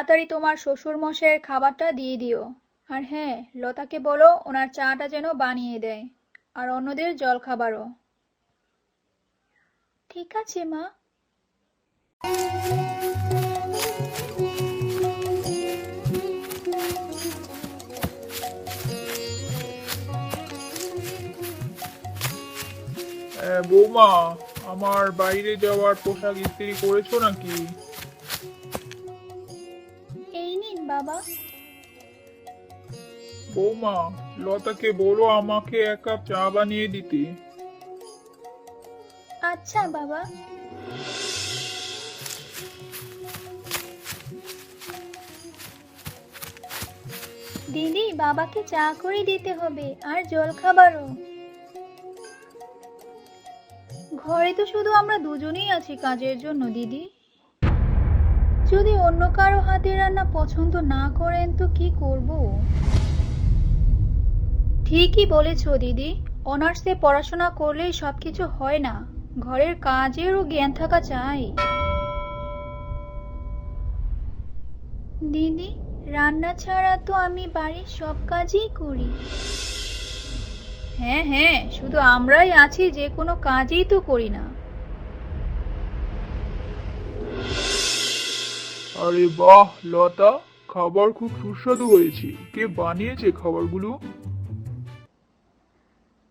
তাড়াতাড়ি তোমার শ্বশুর মশাইয়ের খাবারটা দিয়ে দিও। আর হ্যাঁ, লতাকে বলো ওনার চাটা যেন বানিয়ে দেয়, আর অন্যদের জলখাবারও। ঠিক আছে মা। বৌমা, আমার বাইরে যাওয়ার পোশাক ইস্ত্রি করেছো নাকি? এই নিন বাবা। বৌমা, লতাকে বলো আমাকে এক কাপ চা বানিয়ে দিতে। আচ্ছা বাবা। দিদি, বাবাকে চা করে দিতে হবে আর জলখাবারও। ঘরে তো শুধু আমরা দুজনেই আছি কাজের জন্য দিদি। যদি অন্য কারো হাতে রান্না পছন্দ না করেন তো কি করব? ঠিকই বলেছো দিদি, অনার্সে পড়াশোনা করলেই সবকিছু হয় না, ঘরের কাজেরও জ্ঞান থাকা চাই। দিদি, রান্না ছাড়া তো আমি বাড়ির সব কাজই করি। হ্যাঁ হ্যাঁ, শুধু আমরাই আছি যে কোনো কাজই তো করি না। আরে বাহ লতা, খাবার খুব সুস্বাদু হয়েছে। কে বানিয়েছে খাবারগুলো?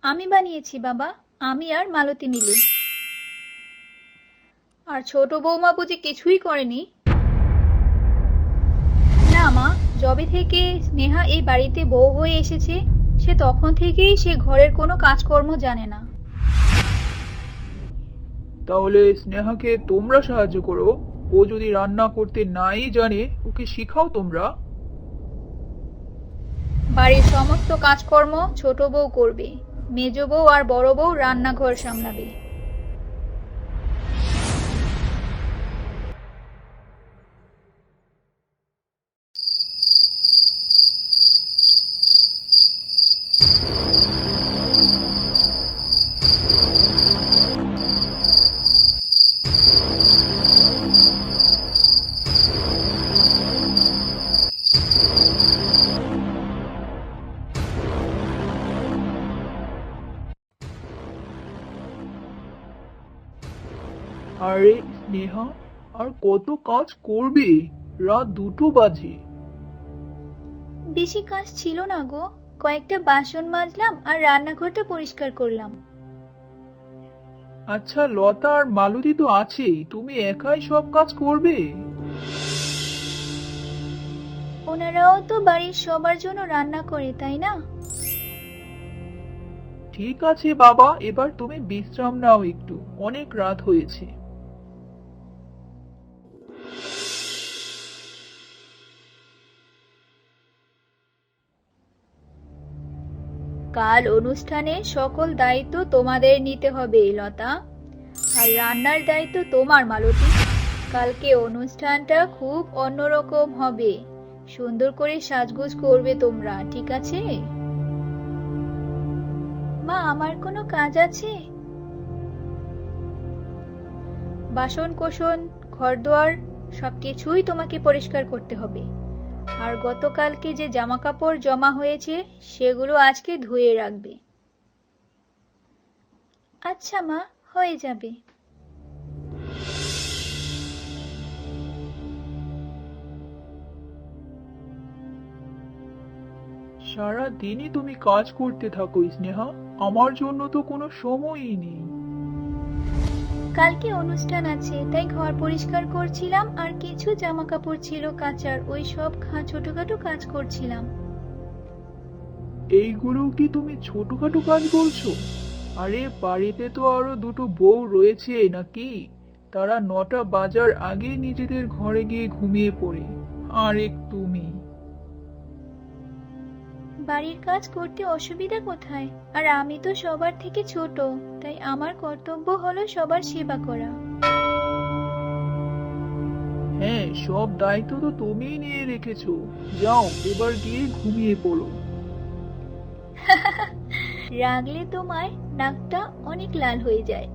আমি বানিয়েছি বাবা, আমি আর মালতী মিলে। আর ছোট বৌমা বুঝি কিছুই করেনি? না মা, যবে থেকে স্নেহা এই বাড়িতে বউ হয়ে এসেছে সে তখন থেকেই সে ঘরের কোনো কাজকর্ম জানে না। তাহলে স্নেহাকে তোমরা সাহায্য করো। ও যদি রান্না করতে নাই জানে, ওকে শিখাও তোমরা। বাড়ির সমস্ত কাজকর্ম ছোট বউ করবে, মেজ বউ আর বড় বউ রান্নাঘর সামলাবে। আরে স্নেহা, আর কত কাজ করবে? রাত 2টো বাজে। বেশি কাজ ছিল না গো, কয়েকটা বাসন মাজলাম আর রান্নাঘরটা পরিষ্কার করলাম। আচ্ছা লতা আর মালতী তো আছেই, তুমি একাই সব কাজ করবে? ওনারাও তো বাড়ির সবার জন্য রান্না করে, তাই না? ঠিক আছে বাবা, এবার তুমি বিশ্রাম নাও একটু, অনেক রাত হয়েছে। কাল অনুষ্ঠানে সকল দায়িত্ব তোমাদের নিতে হবে লতা, আর রান্নার দায়িত্ব তোমার মালতী। কালকে অনুষ্ঠানটা খুব অন্যরকম হবে, সুন্দর করে সাজগোজ করবে তোমরা, ঠিক আছে? মা, আমার কোনো কাজ আছে? বাসন কোসন, ঘরদোয়ার সবকিছুই তোমাকে পরিষ্কার করতে হবে। আর গতকালকে যে জামা কাপড় জমা হয়েছে সেগুলো আজকে ধুয়ে রাখবে। আচ্ছা মা, হয়ে যাবে। সারা দিনই তুমি কাজ করতে থাকো স্নেহা, আমার জন্য তো কোনো সময়ই নেই। কালকে অনুষ্ঠান আছে তাই ঘর পরিষ্কার করছিলাম, আর কিছু জামা কাপড় ছিল কাচার, ওই সব ছোটখাটো কাজ করছিলাম। এইগুলো কি তুমি ছোটখাটো কাজ বলছো? আরে বাড়িতে তো আরো 2টো বউ রয়েছে নাকি? তারা 9টা বাজার আগে নিজেদের ঘরে গিয়ে ঘুমিয়ে পড়ে। আর তুমি। বাড়ির কাজ করতে অসুবিধা কোথায়? আর আমি তো সবার থেকে ছোট, তাই আমার কর্তব্য হলো সবার সেবা করা। হ্যাঁ, সব দায়িত্ব তো তুমিই নিয়ে রেখেছো। যাও এবার গিয়ে ঘুমিয়ে পড়ো। রাগলে তোমার নাকটা অনেক লাল হয়ে যায়।